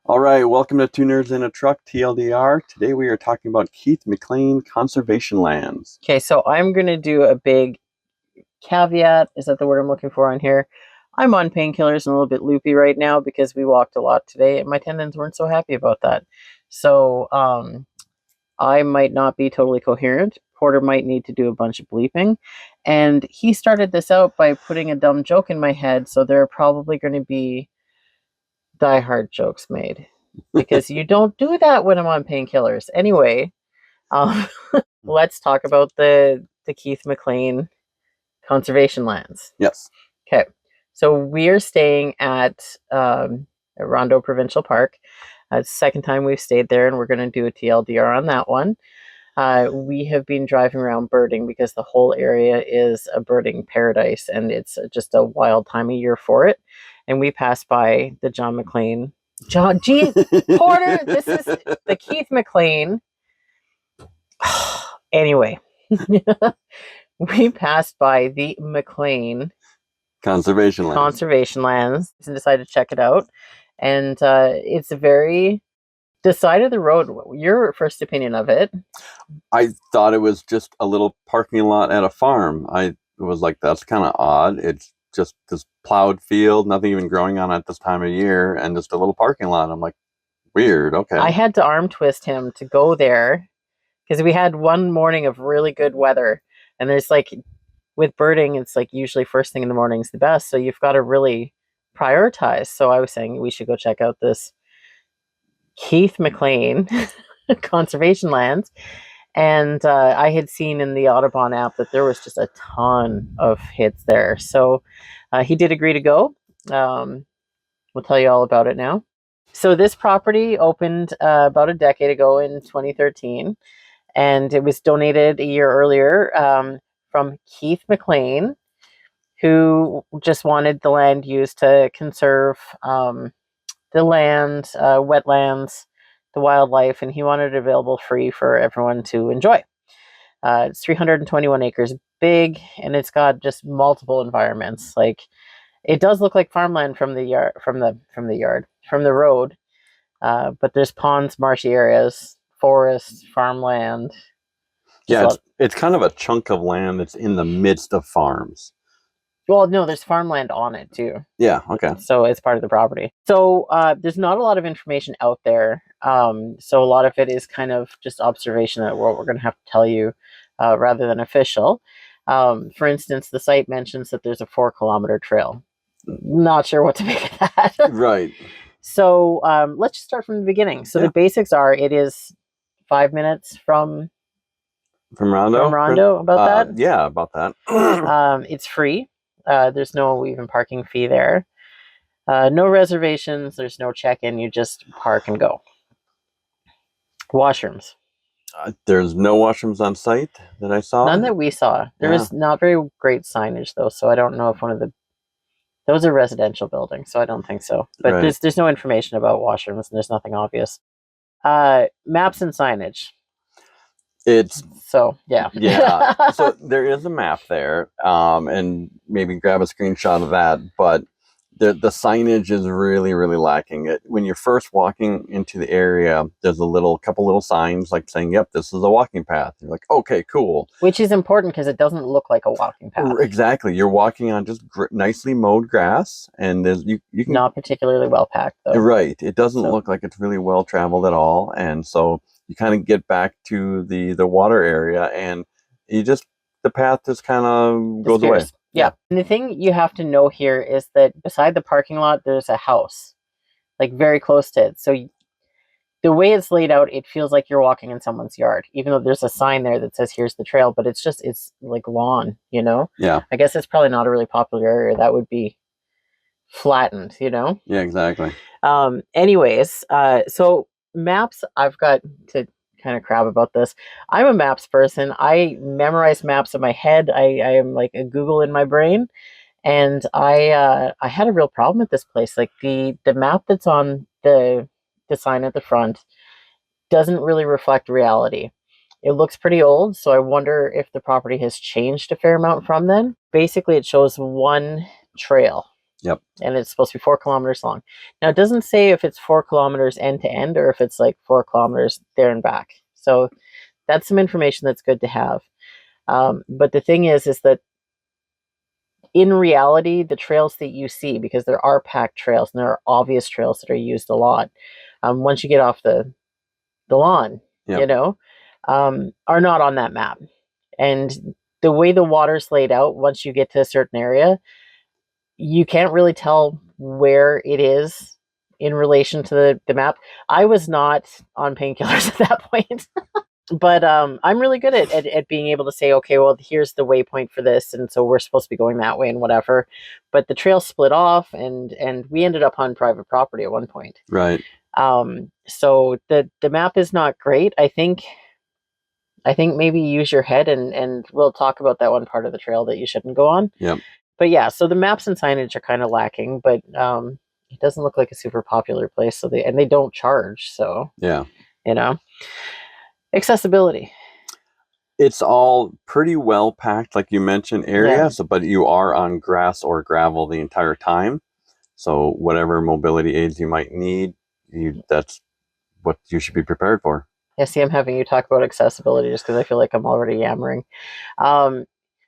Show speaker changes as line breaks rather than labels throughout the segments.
All right, welcome to Two Nerds in a Truck, TLDR. Today we are talking about Keith McLean Conservation Lands.
Okay, so I'm going to do a big caveat. Is that the word I'm looking for on here? I'm on painkillers and a little bit loopy right now because we walked a lot today and my tendons weren't so happy about that. So I might not be totally coherent. Porter might need to do a bunch of bleeping. And he started this out by putting a dumb joke in my head. So there are probably going to be diehard jokes made because you don't do that when I'm on painkillers. Anyway, um, let's talk about the Keith McLean conservation lands.
Yes.
Okay, so we are staying at Rondo Provincial Park. It's the second time we've stayed there, and we're going to do a TLDR on that one. We have been driving around birding because the whole area is a birding paradise, and it's just a wild time of year for it. And we passed by the John McLean. John G. Porter, this is the Keith McLean. Anyway, we passed by the McLean
Conservation
Lands and decided to check it out. And it's the side of the road. Your first opinion of it?
I thought it was just a little parking lot at a farm. I was like, that's kind of odd. It's just this plowed field, nothing even growing on it this time of year, and just a little parking lot. I'm like, weird. Okay.
I had to arm twist him to go there because we had one morning of really good weather. And there's with birding, it's usually first thing in the morning is the best. So you've got to really prioritize. So I was saying we should go check out this Keith McLean conservation lands. And I had seen in the Audubon app that there was just a ton of hits there. So he did agree to go. We'll tell you all about it now. So this property opened about a decade ago in 2013. And it was donated a year earlier from Keith McLean, who just wanted the land used to conserve the land, wetlands, the wildlife, and he wanted it available free for everyone to enjoy. It's 321 acres big, and it's got just multiple environments. It does look like farmland from the road, but there's ponds, marshy areas, forests, farmland.
Yeah, it's kind of a chunk of land that's in the midst of farms.
Well, no, there's farmland on it too.
Yeah, okay.
So it's part of the property. So there's not a lot of information out there. So a lot of it is kind of just observation that what we're going to have to tell you rather than official. For instance, the site mentions that there's a 4-kilometer trail. Not sure what to make of that.
Right.
So let's just start from the beginning. So the basics are, it is 5 minutes from Rondo, about that?
Yeah, about that.
It's free. There's no even parking fee there. No reservations. There's no check-in. You just park and go. Washrooms.
There's no washrooms on site that I saw.
None that we saw. There was not very great signage though, so I don't know if those are residential buildings, so I don't think so. But right. There's no information about washrooms, and there's nothing obvious. Maps and signage. So
there is a map there, and maybe grab a screenshot of that, but the signage is really, really lacking. When you're first walking into the area, there's couple little signs saying, yep, this is a walking path. You're like, okay, cool.
Which is important because it doesn't look like a walking path.
Exactly. You're walking on just nicely mowed grass, and you can
not particularly well packed though.
Right. It doesn't look like it's really well traveled at all, and so you kind of get back to the water area, and the path just kind of goes away.
Yeah. And the thing you have to know here is that beside the parking lot, there's a house, very close to it. So the way it's laid out, it feels like you're walking in someone's yard, even though there's a sign there that says, here's the trail, but it's like lawn,
Yeah.
I guess it's probably not a really popular area. That would be flattened,
Yeah, exactly.
Anyways, so maps, I've got to kind of crab about this. I'm a maps person. I memorize maps in my head. I am like a Google in my brain, and I had a real problem with this place. The map that's on the sign at the front doesn't really reflect reality. It looks pretty old, so I wonder if the property has changed a fair amount from then. Basically, it shows one trail,
Yep.
And it's supposed to be 4 kilometers long. Now, it doesn't say if it's 4 kilometers end to end or if it's like 4 kilometers there and back. So that's some information that's good to have. But the thing is that in reality, the trails that you see, because there are packed trails and there are obvious trails that are used a lot, once you get off the lawn,
Yep.
you know, are not on that map. And the way the water's laid out, once you get to a certain area, you can't really tell where it is in relation to the map. I was not on painkillers at that point. But I'm really good at being able to say, okay, well, here's the waypoint for this, and so we're supposed to be going that way and whatever. But the trail split off, and we ended up on private property at one point.
Right.
So the map is not great. I think maybe use your head, and we'll talk about that one part of the trail that you shouldn't go on.
Yep.
But yeah, so the maps and signage are kind of lacking, but it doesn't look like a super popular place. So they don't charge. So
yeah,
accessibility.
It's all pretty well packed, like you mentioned, area.
Yeah.
So, but you are on grass or gravel the entire time. So whatever mobility aids you might need, that's what you should be prepared for.
Yeah, see, I'm having you talk about accessibility just because I feel like I'm already yammering.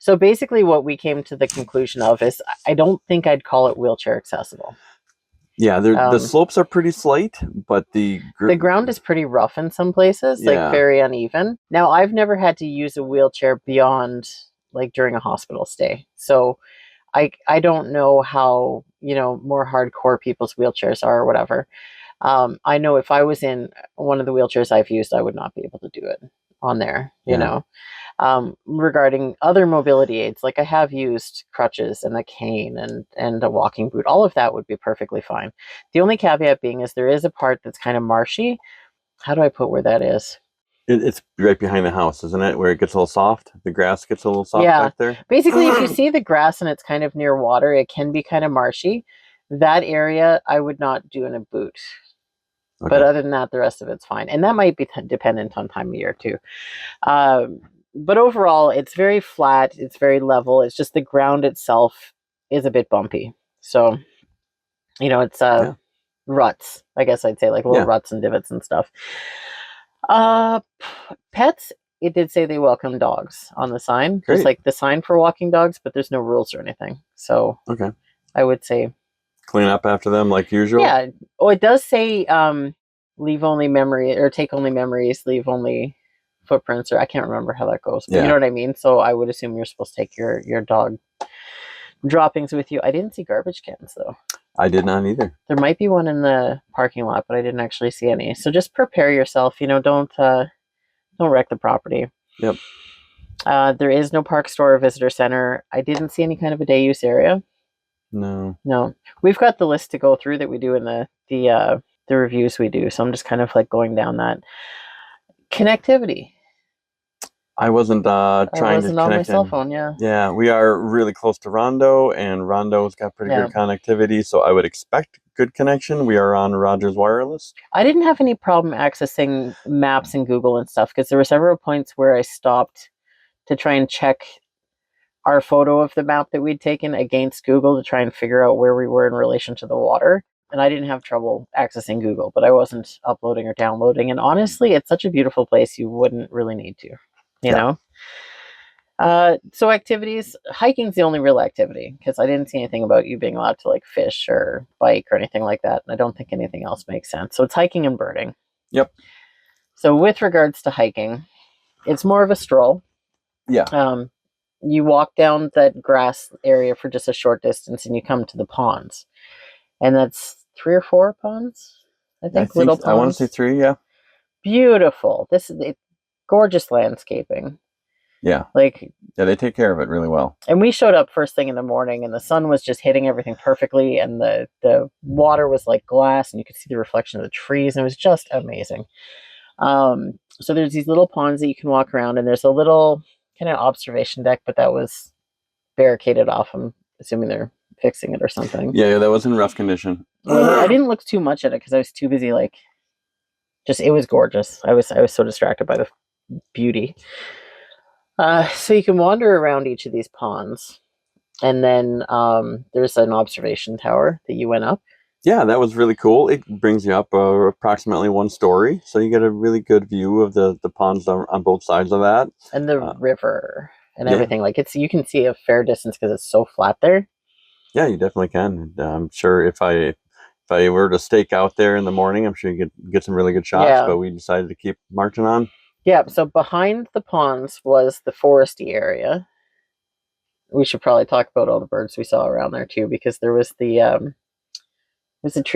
So basically, what we came to the conclusion of is I don't think I'd call it wheelchair accessible.
Yeah, the slopes are pretty slight, but the
ground is pretty rough in some places, like very uneven. Now, I've never had to use a wheelchair beyond like during a hospital stay. So I don't know how, more hardcore people's wheelchairs are or whatever. I know if I was in one of the wheelchairs I've used, I would not be able to do it on there, you know. Regarding other mobility aids, like I have used crutches and a cane and a walking boot, all of that would be perfectly fine. The only caveat being is there is a part that's kind of marshy. How do I put where that is?
It's right behind the house, isn't it? Where it gets a little soft. The grass gets a little soft back there.
Basically, if you see the grass and it's kind of near water, it can be kind of marshy. That area, I would not do in a boot. Okay. But other than that, the rest of it's fine. And that might be dependent on time of year too. But overall, it's very flat. It's very level. It's just the ground itself is a bit bumpy. So, it's ruts, I guess I'd say, like little ruts and divots and stuff. Pets, it did say they welcome dogs on the sign. Great. There's like the sign for walking dogs, but there's no rules or anything. So
okay,
I would say
clean up after them like usual.
Yeah. Oh, it does say leave only memory or take only memories, leave only footprints, or I can't remember how that goes. But you know what I mean? So I would assume you're supposed to take your dog droppings with you. I didn't see garbage cans though.
I did not either.
There might be one in the parking lot, but I didn't actually see any. So just prepare yourself. Don't wreck the property.
Yep.
There is no park, store, or visitor center. I didn't see any kind of a day use area.
No.
We've got the list to go through that we do in the reviews we do. So I'm just kind of like going down that. Connectivity.
I wasn't trying to connect
on my cell phone.
Yeah, we are really close to Rondo, and Rondo's got pretty good connectivity, so I would expect good connection. We are on Rogers Wireless.
I didn't have any problem accessing maps and Google and stuff because there were several points where I stopped to try and check our photo of the map that we'd taken against Google to try and figure out where we were in relation to the water. And I didn't have trouble accessing Google, but I wasn't uploading or downloading. And honestly, it's such a beautiful place, you wouldn't really need to. You know? So activities, hiking's the only real activity because I didn't see anything about you being allowed to like fish or bike or anything like that. And I don't think anything else makes sense. So it's hiking and birding.
Yep.
So with regards to hiking, it's more of a stroll.
Yeah.
You walk down that grass area for just a short distance and you come to the ponds. And that's 3 or 4 ponds, I think little ponds.
I want to say 3, yeah.
Beautiful. This is gorgeous landscaping.
Yeah. They take care of it really well. And
we showed up first thing in the morning and the sun was just hitting everything perfectly and the water was like glass and you could see the reflection of the trees and it was just amazing. So there's these little ponds that you can walk around and there's a little kind of observation deck, but that was barricaded off. I'm assuming they're fixing it or something.
Yeah, that was in rough condition.
I didn't look too much at it because I was too busy. It was gorgeous. I was so distracted by the beauty. So you can wander around each of these ponds. And then there's an observation tower that you went up.
Yeah, that was really cool. It brings you up approximately 1 story, so you get a really good view of the ponds on both sides of that.
And the river and
Yeah.
everything. Like you can see a fair distance because it's so flat there.
Yeah, you definitely can. I'm sure if I were to stake out there in the morning, I'm sure you could get some really good shots.
Yeah.
But we decided to keep marching on.
Yeah. So behind the ponds was the foresty area. We should probably talk about all the birds we saw around there too, because there was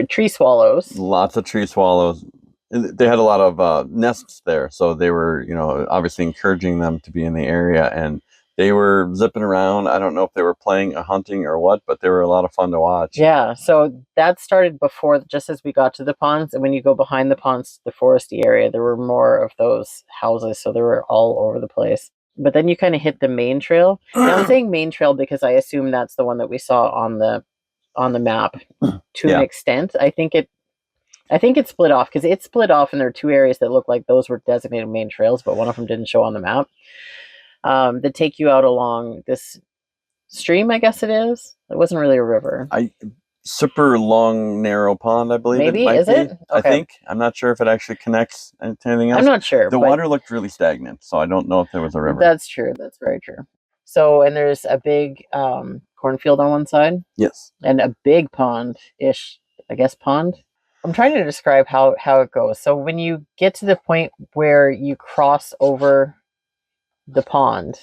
tree swallows.
Lots of tree swallows. They had a lot of nests there, so they were, obviously encouraging them to be in the area, and they were zipping around. I don't know if they were playing a hunting or what, but they were a lot of fun to watch.
Yeah, so that started before, just as we got to the ponds, and when you go behind the ponds, the foresty area, there were more of those houses, so they were all over the place. But then you kind of hit the main trail. Now I'm saying main trail because I assume that's the one that we saw on the map to an extent. I think it split off because it split off, and there are two areas that look like those were designated main trails, but one of them didn't show on the map. That take you out along this stream, I guess it is. It wasn't really a river.
Super long, narrow pond, I believe.
Maybe,
it might
is
be.
it? Okay.
I think. I'm not sure if it actually connects to anything else.
I'm not sure.
The water looked really stagnant, so I don't know if there was a river.
That's true. That's very true. So, and there's a big cornfield on one side.
Yes.
And a big pond-ish, I guess, pond. I'm trying to describe how it goes. So when you get to the point where you cross over the pond,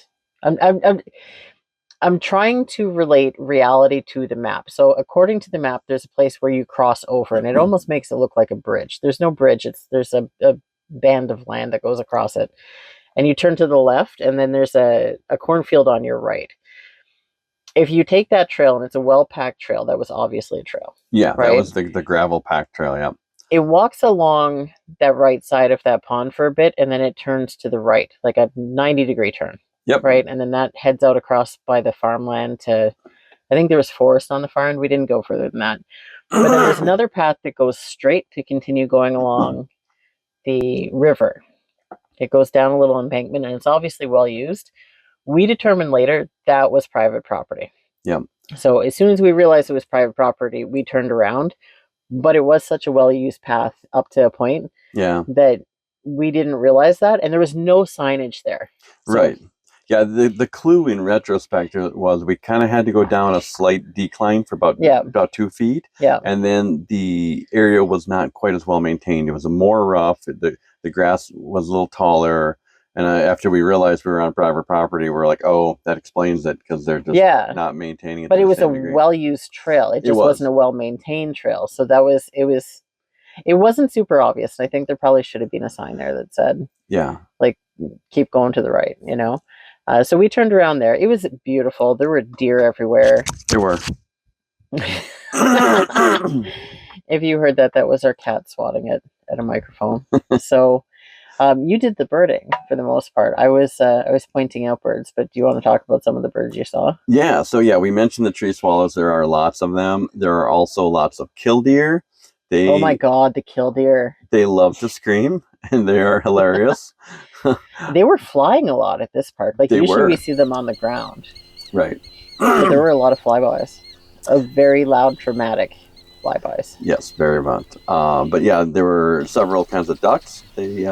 I'm trying to relate reality to the map. So according to the map, there's a place where you cross over, and it almost makes it look like a bridge. There's no bridge. There's a band of land that goes across it. And you turn to the left, and then there's a cornfield on your right. If you take that trail, and it's a well-packed trail, that was obviously a trail.
Yeah,
right?
That was the gravel packed trail, yeah.
It walks along that right side of that pond for a bit, and then it turns to the right, like a 90-degree turn.
Yep.
Right, and then that heads out across by the farmland to, I think there was forest on the far end. We didn't go further than that. But then there's another path that goes straight to continue going along the river. It goes down a little embankment, and it's obviously well used. We determined later that was private property.
Yep.
So as soon as we realized it was private property, we turned around. But it was such a well-used path up to a point that we didn't realize that, and there was no signage there.
So, right. Yeah, the clue in retrospect was we kind of had to go down a slight decline for about 2 feet.
Yeah.
And then the area was not quite as well maintained. It was more rough. The grass was a little taller. And after we realized we were on private property, we're like, oh, that explains it, because they're just not maintaining it.
But it was a well-used trail. It just wasn't a well-maintained trail. So it wasn't super obvious. I think there probably should have been a sign there that said, like, keep going to the right, So we turned around there. It was beautiful. There were deer everywhere.
There were.
If you heard that, that was our cat swatting it at a microphone. So you did the birding for the most part. I was pointing out birds, but do you want to talk about some of the birds you saw?
Yeah. So we mentioned the tree swallows. There are lots of them. There are also lots of killdeer.
Oh my God, the killdeer!
They love to scream, and they are hilarious.
They were flying a lot at this park. Like usually we see them on the ground.
Right.
But there were a lot of flybys. A very loud, dramatic flybys.
Yes, very much. But yeah, there were several kinds of ducks. They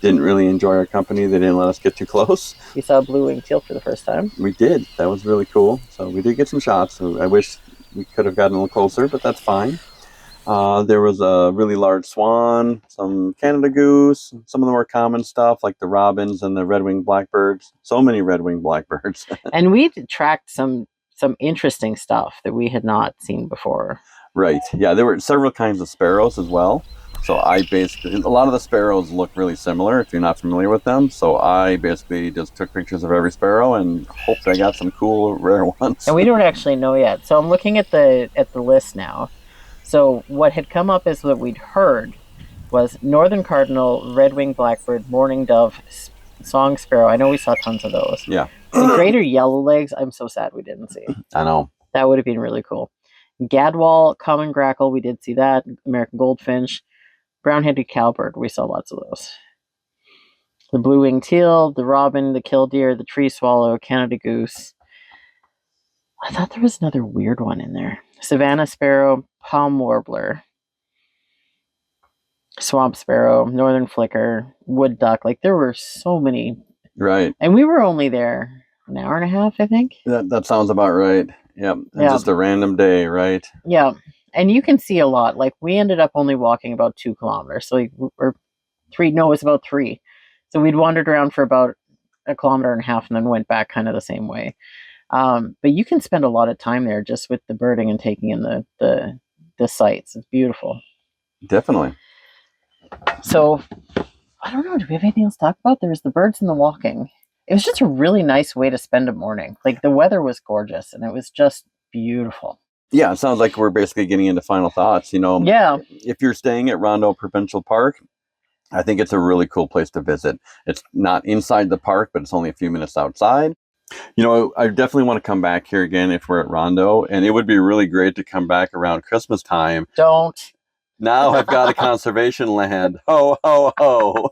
didn't really enjoy our company. They didn't let us get too close.
We saw a blue-winged teal for the first time.
We did. That was really cool. So we did get some shots. I wish we could have gotten a little closer, but that's fine. There was a really large swan, some Canada goose, some of the more common stuff like the robins and the red-winged blackbirds. So many red-winged blackbirds. And
we tracked some interesting stuff that we had not seen before.
Right. Yeah, there were several kinds of sparrows as well. So a lot of the sparrows look really similar if you're not familiar with them. So I basically just took pictures of every sparrow and hoped I got some cool, rare ones. And we don't actually know yet. So I'm looking at the list now. So what had come up is what we'd heard was northern cardinal, red-winged blackbird, mourning dove, song sparrow. I know we saw tons of those. Yeah. The greater yellowlegs, I'm so sad we didn't see. I know. That would have been really cool. Gadwall, common grackle, we did see that. American goldfinch, brown-headed cowbird, we saw lots of those. The blue-winged teal, the robin, the killdeer, the tree swallow, Canada goose.
I thought there was another weird one in there. Savannah sparrow, palm warbler, swamp sparrow, northern flicker, wood duck. Like there were so many.
Right.
And we were only there an hour and a half, I think.
That sounds about right. Yep. And
Yeah.
just a random day, right?
Yeah. And you can see a lot. Like we ended up only walking about 2 kilometers. So or 3, no, it was about 3. So we'd wandered around for about a kilometer and a half and then went back kind of the same way. But you can spend a lot of time there just with the birding and taking in the sights. It's beautiful.
Definitely.
So I don't know. Do we have anything else to talk about? There was the birds and the walking. It was just a really nice way to spend a morning. Like the weather was gorgeous and it was just beautiful.
Yeah, it sounds like we're basically getting into final thoughts.
Yeah.
If you're staying at Rondo Provincial Park, I think it's a really cool place to visit. It's not inside the park, but it's only a few minutes outside. I definitely want to come back here again if we're at Rondo, and it would be really great to come back around Christmas time.
Don't.
Now I've got a conservation land. Ho, ho, ho.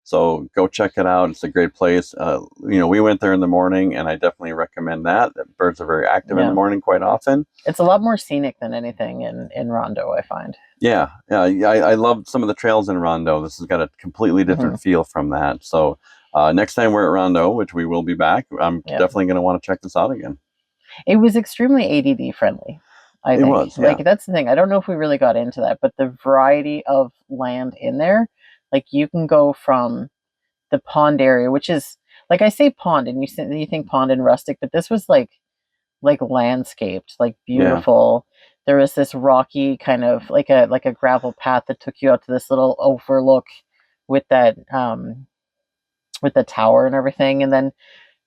So go check it out. It's a great place. We went there in the morning, and I definitely recommend that. The birds are very active in the morning quite often.
It's a lot more scenic than anything in Rondo, I find.
Yeah. I love some of the trails in Rondo. This has got a completely different feel from that. So next time we're at Rondo, which we will be back, I'm definitely going to want to check this out again.
It was extremely ADD friendly. I think. It was, yeah. Like that's the thing. I don't know if we really got into that, but the variety of land in there, like you can go from the pond area, which is like I say pond, and you think pond and rustic, but this was like landscaped, like beautiful. Yeah. There was this rocky kind of like a gravel path that took you out to this little overlook with that with the tower and everything, and then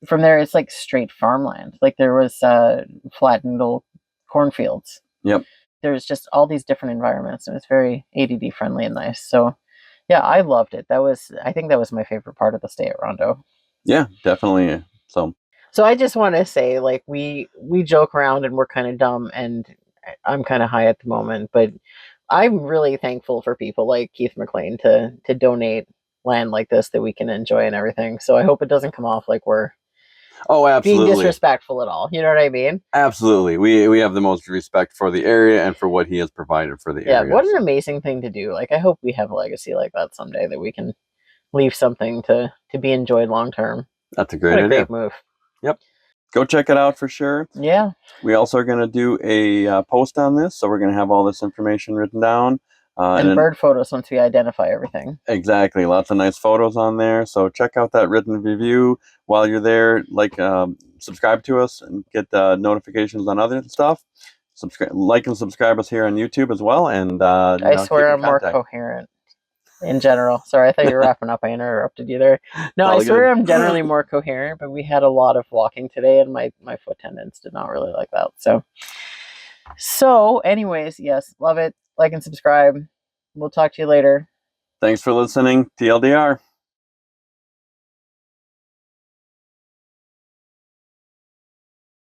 from there it's like straight farmland. Like there was flattened little cornfields.
Yep.
There's just all these different environments. It was very ADD friendly and nice. So yeah, I loved it. I think that was my favorite part of the stay at Rondo.
Yeah, definitely.
So I just want to say, like, we joke around and we're kind of dumb, and I'm kind of high at the moment, but I'm really thankful for people like Keith McLean to donate land like this that we can enjoy and everything. So I hope it doesn't come off like we're
absolutely
being disrespectful at all. You know what I mean?
Absolutely. We have the most respect for the area and for what he has provided for the area.
Yeah, what an amazing thing to do. Like, I hope we have a legacy like that someday, that we can leave something to be enjoyed long term.
That's a great idea.
Great move.
Yep. Go check it out for sure.
Yeah.
We also are going to do a post on this, so we're going to have all this information written down.
And bird photos once we identify everything.
Exactly. Lots of nice photos on there. So check out that written review while you're there. Subscribe to us and get notifications on other stuff. Like and subscribe us here on YouTube as well. And
I swear I'm more coherent in general. Sorry, I thought you were wrapping up. I interrupted you there. No, I swear I'm generally more coherent, but we had a lot of walking today, and my foot tendons did not really like that. So anyways, yes, love it. Like and subscribe. We'll talk to you later.
Thanks for listening. TLDR.